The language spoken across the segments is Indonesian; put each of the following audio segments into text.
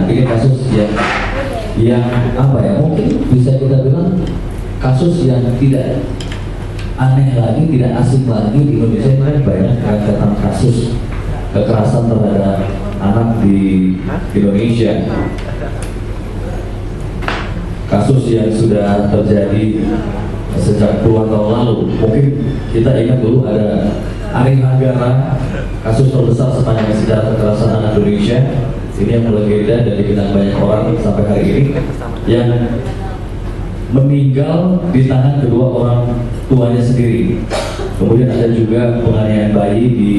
ini kasus yang apa ya, mungkin bisa kita bilang kasus yang tidak aneh lagi, tidak asing lagi. Di Indonesia ini banyak rentetan kasus kekerasan terhadap anak di Indonesia. Kasus yang sudah terjadi sejak puluhan tahun lalu. Mungkin kita ingat dulu ada Ari Hanggara, kasus terbesar sepanjang sejarah kekerasan anak Indonesia. Ini yang melegenda dan dikenal banyak orang sampai hari ini, yang meninggal di tangan kedua orang tuanya sendiri. Kemudian ada juga penganiayaan bayi di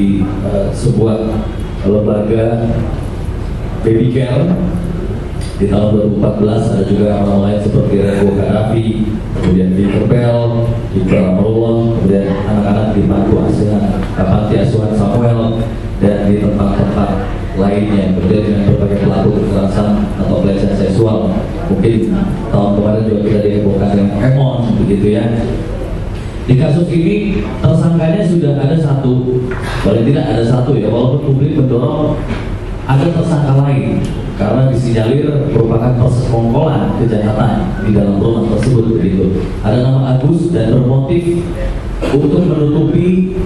sebuah lembaga baby care di tahun 2014. Ada juga orang lain seperti Rego Karafi, kemudian di Kerbel, di Bramolong, kemudian anak-anak di panti asuhan Samuel, dan di tempat-tempat lainnya. Kemudian dengan berbagai pelaku kekerasan atau pelecehan seksual. Mungkin tahun kemarin juga kita dihebohkan dengan Emon, begitu ya. Di kasus ini tersangkanya sudah ada satu, paling tidak ada satu ya, walaupun publik mendorong ada tersangka lain karena disinyalir merupakan persekongkolan kejahatan di dalam rumah tersebut, begitu. Ada nama Agus dan bermotif untuk menutupi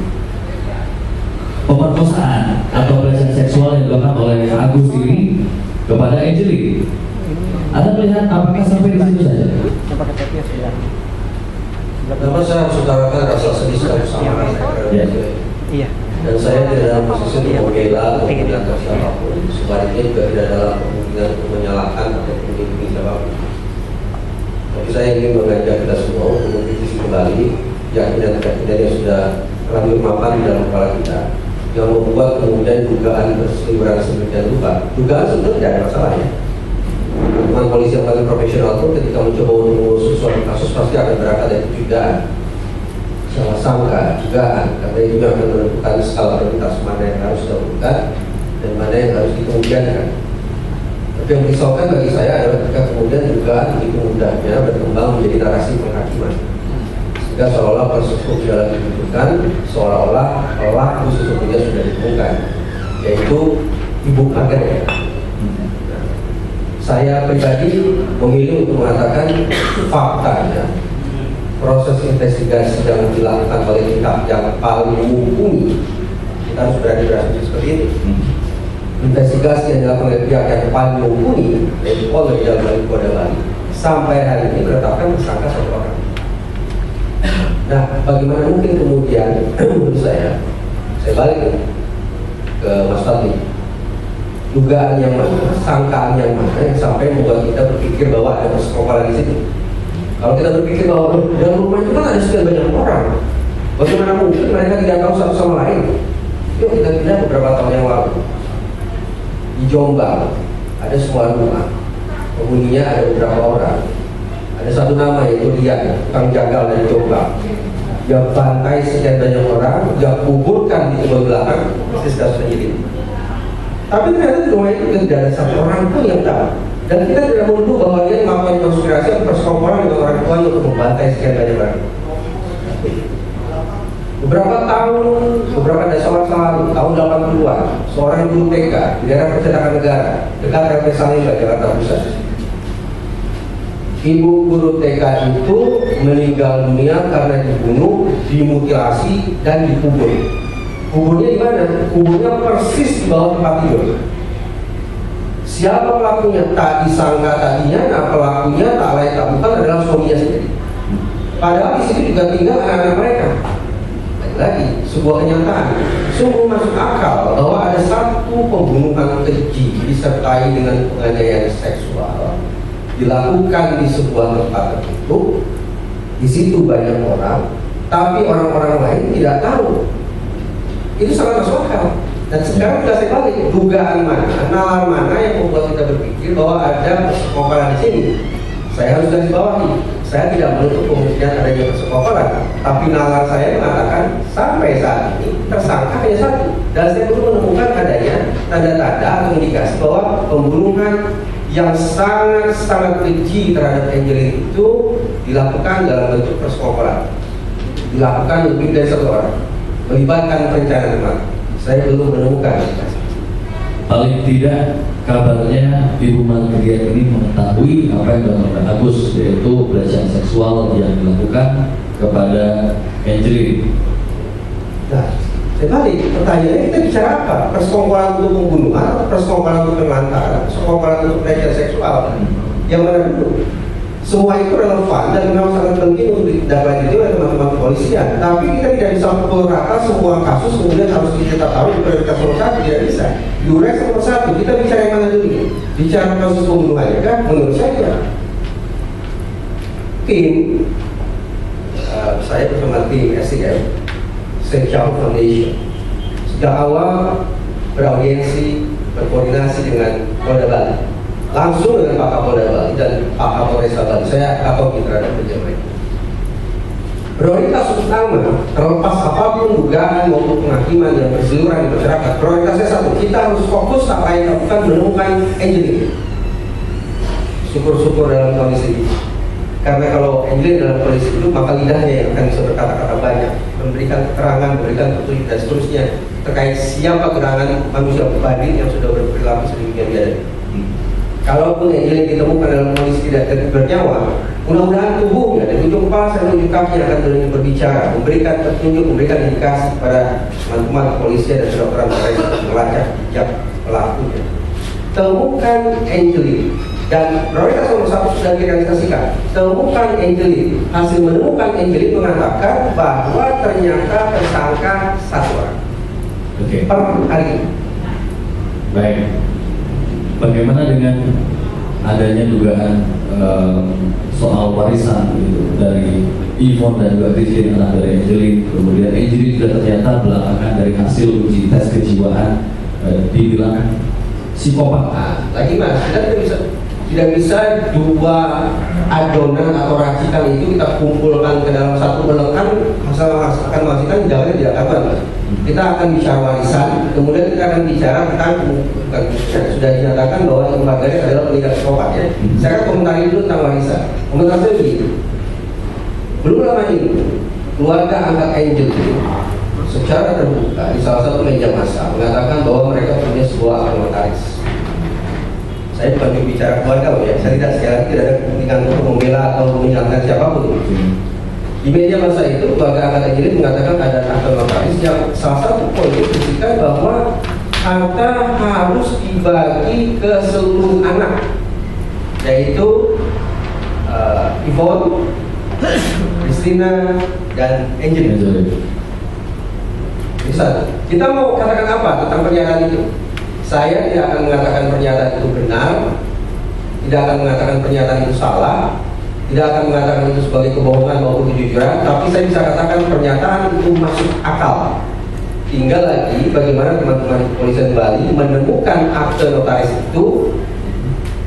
pemerkosaan atau pelecehan seksual yang dilakukan oleh Agus ini kepada Angeli. Anda melihat apakah sampai di situ saja? Pertama saya harus utarakan rasa sedih saya sama Iya. Dan saya tidak dalam posisi untuk membela atau menyalahkan siapapun. Sebaliknya juga tidak dalam kemungkinan untuk menyalahkan atau melindungi siapapun. Tapi saya ingin mengajak kita semua untuk mengkritisi kembali keyakinan yang sudah terlanjur mapan di dalam kepala kita, yang membuat kemudian dugaan berseliweran sedemikian rupa. Dugaan sebenarnya tidak ada masalahnya. Teman polisi yang paling profesional pun ketika mencoba untuk mengurus suatu kasus pasti akan berangkat dari dugaan, salah sangka, dugaan, karena itu yang akan menentukan skala prioritas mana yang harus dilakukan dan mana yang harus dikemudiankan. Tapi yang risaukan bagi saya adalah ketika kemudian dugaan begitu mudahnya berkembang menjadi narasi penghakiman, sehingga seolah-olah proses hukum sudah dibutuhkan, seolah-olah pelaku sesungguhnya sudah ditemukan, yaitu ibu kaget. Saya pribadi memilih untuk mengatakan faktanya proses investigasi yang dilakukan oleh pihak yang paling mumpuni, kita harus berani berasumsi seperti ini. Investigasi yang dilakukan oleh pihak yang paling mumpuni, yaitu Polda Bali, sampai hari ini menetapkan tersangka satu orang. Nah, bagaimana mungkin kemudian menurut saya balik ke Mas Fadli, dugaan yang mana, sangkaan yang mana yang sampai membuat kita berpikir bahwa ada persekongkolan di situ. Kalau kita berpikir bahwa dalam rumah itu kan ada sekian banyak orang, bagaimana mungkin mereka tidak tahu satu sama lain? Yuk kita lihat beberapa tahun yang lalu di Jombang ada sebuah rumah, penghuninya ada beberapa orang. Ada satu nama yaitu Rian, tukang jagal dari Jombang. Dia bantai sekian banyak orang, dia kuburkan di sebelah belakang, bisnis kasus penyelidik. Tapi ternyata di rumah itu tidak ada satu orang pun yang tahu. Dan kita tidak menuduh bahwa dia melakukan konspirasi atau persekongkolan dengan orang tuanya untuk membantai sekian banyak orang. Beberapa tahun lalu, tahun 80-an, seorang guru TK di daerah Percetakan Negara, dekat RT Salemba, Jakarta Pusat. Ibu guru TK itu meninggal dunia karena dibunuh, dimutilasi, dan dikubur. Kuburnya di mana? Kuburnya persis di bawah tempat tidur. Siapa pelakunya? Tak disangka tadinya, nah pelakunya tak lain tak bukan adalah suaminya sendiri. Padahal di situ juga tinggal anak-anak mereka. Lagi sebuah kenyataan, sungguh masuk akal bahwa ada satu pembunuhan keji disertai dengan penganiayaan seksual dilakukan di sebuah tempat tertutup. Di situ banyak orang, tapi orang-orang lain tidak tahu. Itu sangat masuk akal. Dan sekarang kita balik, dugaan mana, nalar mana yang membuat kita berpikir bahwa ada persekongkolan di sini. Saya harus garis bawahi, saya tidak menutup kemungkinan adanya persekongkolan, tapi nalar saya mengatakan sampai saat ini tersangka hanya satu, dan saya belum menemukan adanya tanda-tanda atau indikasi bahwa pembunuhan yang sangat keji terhadap Angeli itu dilakukan dalam bentuk persekongkolan, dilakukan lebih dari satu orang, melibatkan perencanaan. Saya belum menemukan. Paling tidak kabarnya Ibu Margriet ini mengetahui apa yang dilakukan oleh Agus, yaitu pelecehan seksual yang dilakukan kepada Angelin. Nah, jadi pertanyaannya kita bicara apa? Persekongkolan untuk pembunuhan atau persekongkolan untuk penelantaran? Persekongkolan untuk pelecehan seksual? Yang mana dulu? Semua itu relevan dan memang sangat penting untuk ditindaklanjuti oleh teman-teman kepolisian. Tapi kita tidak bisa pukul rata semua kasus kemudian harus kita tahu di prioritas nomor 1, tidak bisa. Diurek nomor 1. Kita bicara yang mana dulu? Bicara kasus pembunuhan ya kan? Menurut saya tim saya bersama tim SDM Sejauh Foundation sejak awal beraudiensi, berkoordinasi dengan Polda Bali, langsung dengan Pak Kapolda Bali dan Pak Kapolresta Bali. Saya atau terhadap kerja mereka. Prioritas utama, terlepas apapun dugaan maupun penghakiman yang berseliweran di masyarakat, prioritasnya satu, kita harus fokus apa yang dilakukan menemukan Angelin. Syukur-syukur dalam kondisi ini. Karena kalau Angelin dalam kondisi itu, maka lidahnya yang akan bisa berkata-kata banyak, memberikan keterangan, memberikan petunjuk dan seterusnya terkait siapa gerangan manusia pribadi yang sudah berperilaku sedemikian biadab. Kalaupun Angelin ditemukan dalam kondisi tidak bernyawa, mudah-mudahan tubuhnya dan ujung kepala sampai ujung kakinya akan berani berbicara, memberikan petunjuk, memberikan indikasi kepada teman-teman kepolisian dan kedokteran mereka melacak jejak pelakunya. Temukan Angelin. Dan prioritas nomor 1 sudah direalisasikan. Temukan Angelin. Hasil menemukan Angelin mengatakan bahwa ternyata tersangka 1 orang. Oke. Per hari ini. Baik. Bagaimana dengan adanya dugaan soal warisan gitu, dari Yvonne dan juga Christine, anak dari Angelin. Kemudian Angelin juga ternyata belakangan dari hasil uji tes kejiwaan dibilang psikopat. Nah, lagi mas, tidak bisa dua adonan atau racikan itu kita kumpulkan ke dalam satu melekan, akan menghasilkan jawabannya tidak kabar mas. Kita akan bicara warisan, kemudian kita akan bicara tentang sudah dinyatakan bahwa Ibu Margriet adalah pengidap psikopat ya. Saya akan komentari dulu tentang warisan. Komentar saya begitu. Belum lama ini keluarga angkat Angelin secara terbuka di salah satu meja massa mengatakan bahwa mereka punya sebuah akte notaris. Saya bukan bicara keluarga ya, saya tidak sekali lagi tidak ada kepentingan untuk membela atau menyalahkan siapapun. Di media massa itu keluarga angkat Angelin mengatakan ada akte notaris yang salah satu poin berisikan bahwa harta harus dibagi ke seluruh anak, yaitu Yvonne, Christina, dan Angelin. Bisa. Kita mau katakan apa tentang pernyataan itu? Saya tidak akan mengatakan pernyataan itu benar, tidak akan mengatakan pernyataan itu salah, tidak akan mengatakan itu sebagai kebohongan maupun kejujuran, tapi saya bisa katakan pernyataan itu masuk akal. Tinggal lagi bagaimana teman-teman kepolisian Bali menemukan akte notaris itu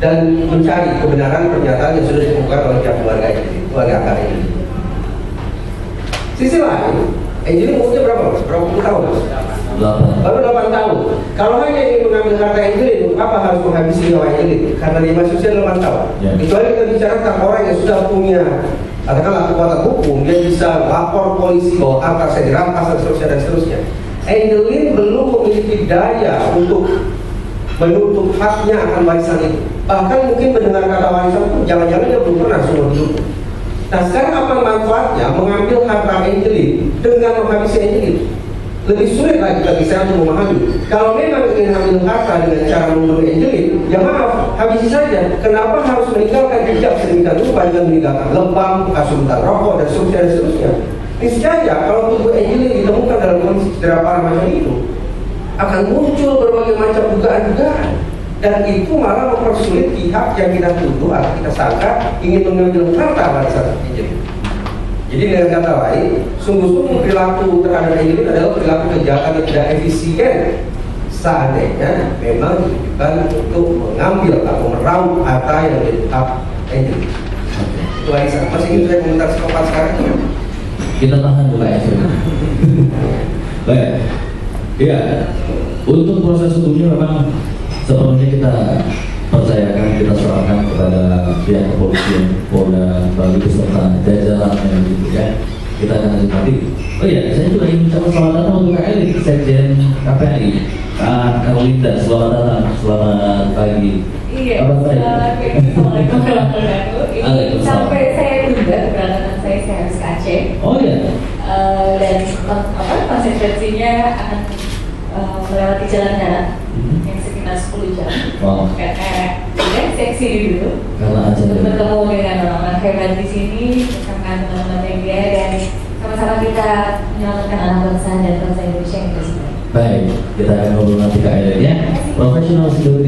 dan mencari kebenaran pernyataan yang sudah ditemukan oleh pihak keluarga akar ini. Sisi lain, Angelin umurnya berapa mas? Berapa puluh tahun mas? 8. Baru 8 tahun. Kalau hanya ingin mengambil harta Angelin, apa harus menghabisi nyawa Angelin? Karena dia masih usia 8 tahun. Ya. Kecuali kita bicara tentang orang yang sudah punya, katakanlah kekuatan hukum, dia bisa lapor polisi bahwa harta saya dirampas dan seterusnya. Angelin belum memiliki daya untuk menuntut haknya akan warisan itu. Bahkan mungkin mendengar kata warisan pun jangan-jangan dia belum pernah seumur hidup. Nah sekarang apa manfaatnya mengambil harta Angelin dengan menghabisi Angelin? Lebih sulit lagi bagi saya untuk memahami. Kalau memang ingin ambil harta dengan cara membunuh Angelin, ya maaf, habisi saja. Kenapa harus meninggalkan jejak sedemikian rupa dengan meninggalkan lebam, bekas suntan rokok dan seterusnya. Niscaya kalau tubuh Angelin ditemukan dalam kondisi cedera parah macam itu, akan muncul berbagai macam dugaan-dugaan. Dan itu malah mempersulit pihak yang kita tuduh atau kita sangka ingin mengambil harta warisan Angelin. Jadi dengan kata lain, sungguh-sungguh perilaku terhadap Angelin adalah perilaku kejahatan yang tidak efisien. Seandainya memang ditujukan untuk mengambil atau meraup harta yang menjadi hak Angelin. Itu warisan. Masih ingin saya komentar sekopat sekarang? Kita tahan dulu ya. Baik. Ya, untuk proses hukumnya memang sepenuhnya kita percayakan, kita serahkan kepada pihak kepolisian Polda Bali beserta jajarannya gitu ya. Kita akan lanjut nanti. Oh iya, saya juga ingin ucapkan selamat datang untuk Kak Elit, Sekjen KPI. Kak Erlinda, selamat datang, selamat pagi. Iya, Apa kabar? Assalamualaikum warahmatullahi wabarakatuh. Ini Waalaikumsalam. sampai saya tunda keberangkatan saya harus ke Aceh. Oh iya, Dan konsentrasinya akan melewati jalan darat yang sekitar 10 jam. wow, Karena saya kesini dulu karena aja untuk bertemu dengan orang-orang hebat di sini, bersama teman-teman media, dan sama-sama kita menyelamatkan anak bangsa dan bangsa Indonesia yang terus. baik, kita akan ngobrol nanti Kak Elit ya. Professional security.